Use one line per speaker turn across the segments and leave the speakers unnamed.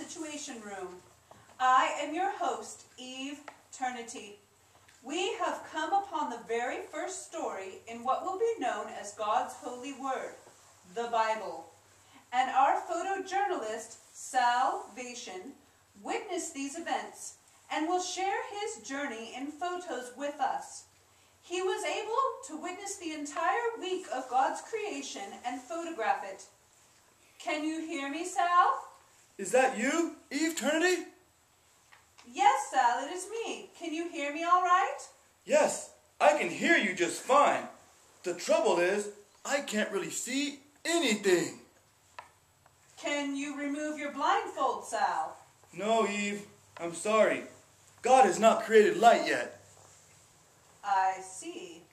Situation Room. I am your host, Ternity. We have come upon the very first story in what will be known as God's holy word, the Bible. And our photojournalist, Vation, witnessed these events and will share his journey in photos with us. He was able to witness the entire week of God's creation and photograph it. Can you hear me, Sal?
Is that you, Ternity?
Yes, Sal, it is me. Can you hear me all right?
Yes, I can hear you just fine. The trouble is, I can't really see anything.
Can you remove your blindfold, Sal?
No, Eve, I'm sorry. God has not created light yet.
I see.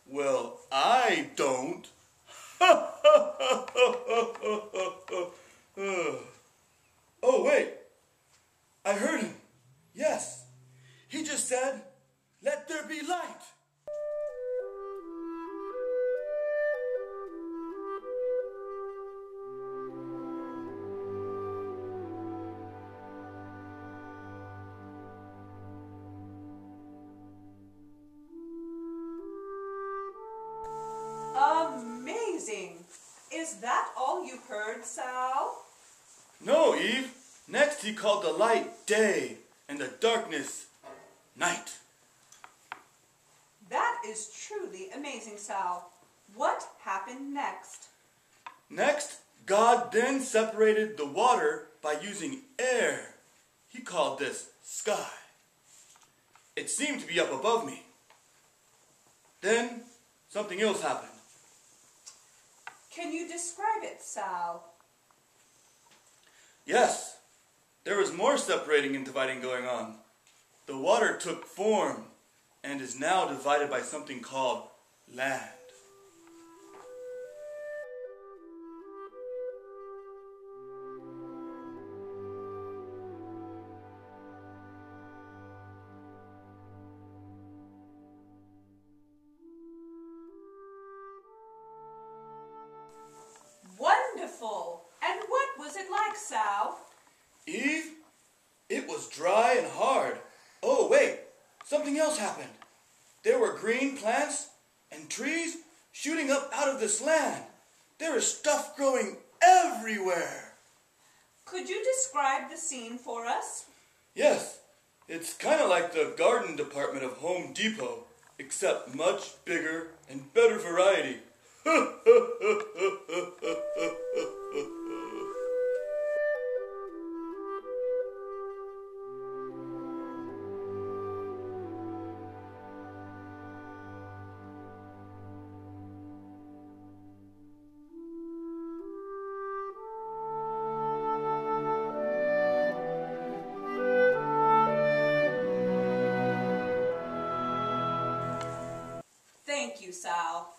Well, I don't. Oh, wait. I heard him. Yes. He just said, "Let there be light."
Amazing. Is that all you heard, Sal?
No, Eve. Next he called the light day and the darkness night.
That is truly amazing, Sal. What happened next?
Next, God then separated the water by using air. He called this sky. It seemed to be up above me. Then, something else happened.
Can you describe it, Sal?
Yes, there was more separating and dividing going on. The water took form and is now divided by something called land.
Wonderful! And what was it like, Sal?
Eve, it was dry and hard. Oh, wait, something else happened. There were green plants and trees shooting up out of this land. There is stuff growing everywhere.
Could you describe the scene for us?
Yes, it's kind of like the garden department of Home Depot, except much bigger and better variety.
Thank you, Sal.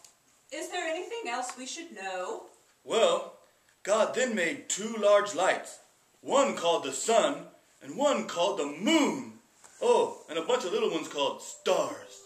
Is there anything else we should know?
Well, God then made two large lights, one called the sun and one called the moon. Oh, and a bunch of little ones called stars.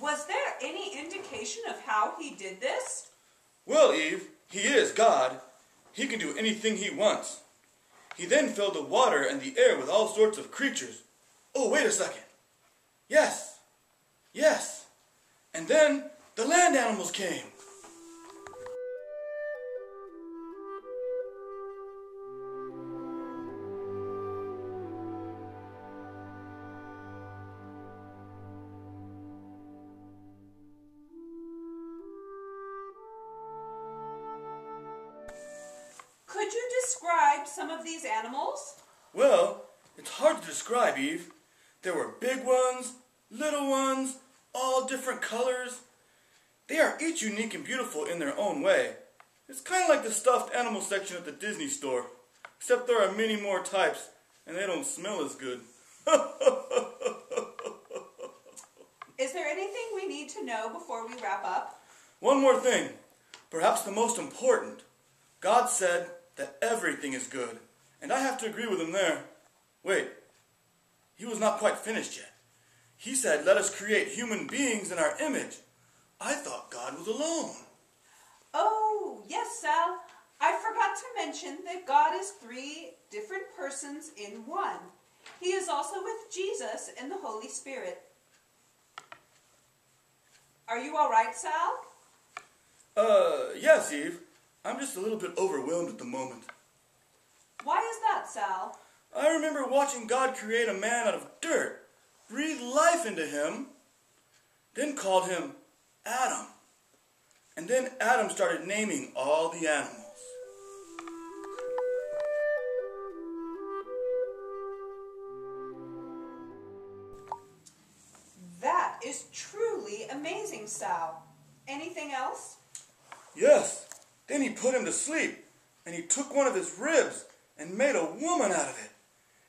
Was there any indication of how he did this?
Well, Eve, he is God. He can do anything he wants. He then filled the water and the air with all sorts of creatures. Oh, wait a second. Yes. And then the land animals came.
Could you describe some of these animals?
Well, it's hard to describe, Eve. There were big ones, little ones, all different colors. They are each unique and beautiful in their own way. It's kind of like the stuffed animal section at the Disney store, except there are many more types, and they don't smell as good.
Is there anything we need to know before we wrap up?
One more thing, perhaps the most important. God said that everything is good, and I have to agree with him there. Wait, he was not quite finished yet. He said, let us create human beings in our image. I thought God was alone.
Oh, yes, Sal. I forgot to mention that God is 3 different persons in one. He is also with Jesus and the Holy Spirit. Are you all right, Sal?
Yes, Eve. I'm just a little bit overwhelmed at the moment.
Why is that, Sal?
I remember watching God create a man out of dirt, breathe life into him, then called him Adam. And then Adam started naming all the animals.
That is truly amazing, Sal. Anything else?
Yes. Then he put him to sleep, and he took one of his ribs and made a woman out of it.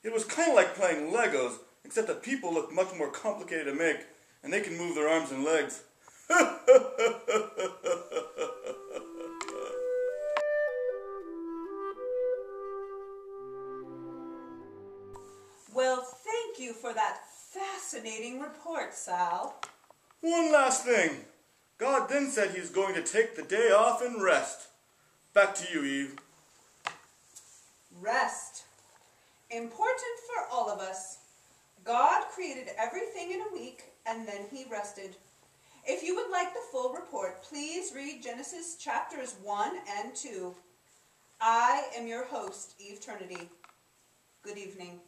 It was kind of like playing Legos, except that people look much more complicated to make, and they can move their arms and legs.
Well, thank you for that fascinating report, Sal.
One last thing. God then said he's going to take the day off and rest. Back to you, Eve.
Rest. Important for all of us. God created everything in a week, and then he rested. If you would like the full report, please read Genesis chapters 1 and 2. I am your host, Eve Ternity. Good evening.